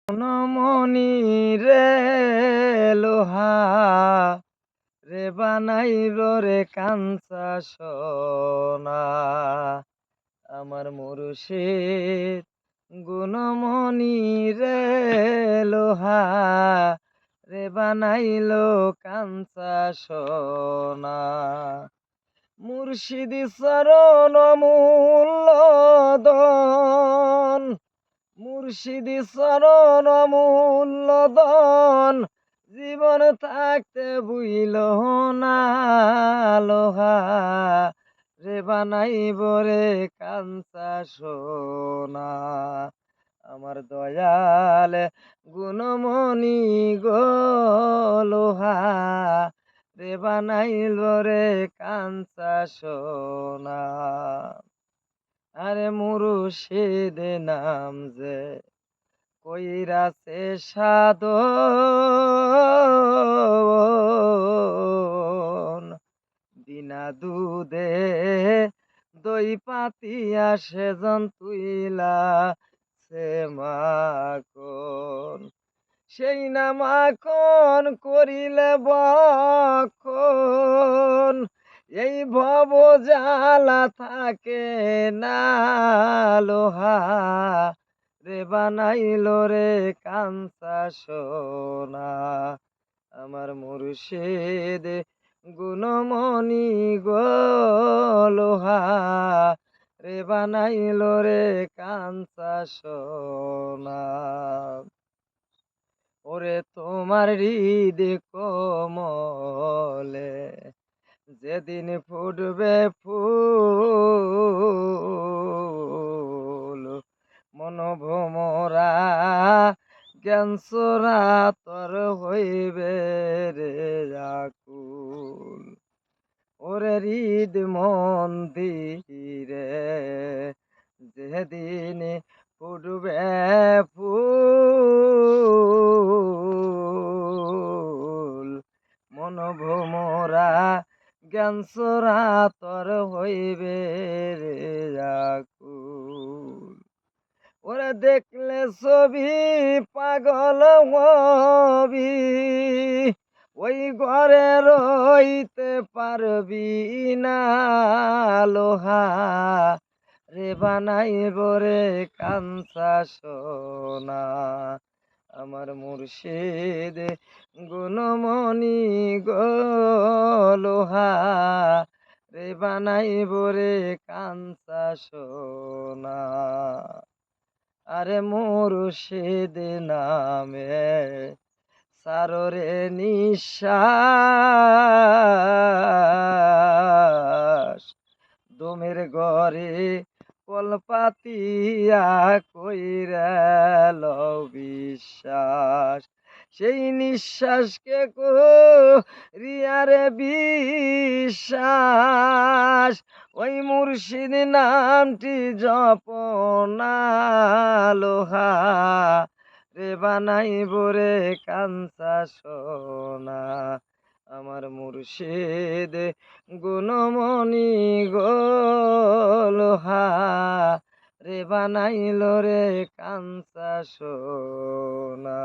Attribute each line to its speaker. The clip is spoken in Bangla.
Speaker 1: মনমণি রে লোহা রে বানাইল রে কাঞ্চা সোনা আমার মুর্শিদ গুণমণি রে লোহা রে বানাইল কাঞ্চা সোনা মুর্শিদি চরণ মূল্য দন মুর্শিদি চরণ মূল্য দন জীবন থাকতে বুইল না লোহা রে বানাইব রে কাঞ্চা সোনা আমার দয়াল গুণমণি গো লোহা রে বানাইল রে কাঞ্চা সোনা আরে মুর্শিদ নাম যে কইরাছে সাধন বিনা দুধে দই পাতিয়া সেজন তুইলা সে মাখন সেই না মাখন করিলে বখন এই ভব জ্বালা থাকে না লোহা রে বানাইল রে কাঞ্চা সোনা আমার মুর্শিদ গুণমণি গো লোহা রে বানাইল রে কাঞ্চা সোনা ওরে তোমার হৃদে কমলে যেদিন ফুটবে ফুল মনোভমরা জ্ঞানসরা তর হইবে রে আকুল ওরে হৃদ মন্দিরে যেদিন ফুটবে ফুল মনোভমরা জ্ঞানসরা তর হইবে রে আকুল ওরে দেখলে ছবি পাগল হবি ওই ঘরে রইতে পারবি না লোহা রে বানাইব রে কাঞ্চা সোনা আমার মুর্শিদ গুণমণি গো লোহা রে বানাইব রে কাঞ্চা সোনা আরে মুর্শিদ নামে সাররে নিঃশ্বাস দমের ঘরে কলপাতিয়া কইরা লও বিশ্বাস সেই নিঃশ্বাসকে রিয়ারে বিশ্বাস ওই মুর্শিদ নামটি জপনা লোহা রে বানাইব রে কাঞ্চা সোনা আমার মুর্শিদ গুণমণি গো লোহা রে বানাইল রে কাঞ্চা সোনা।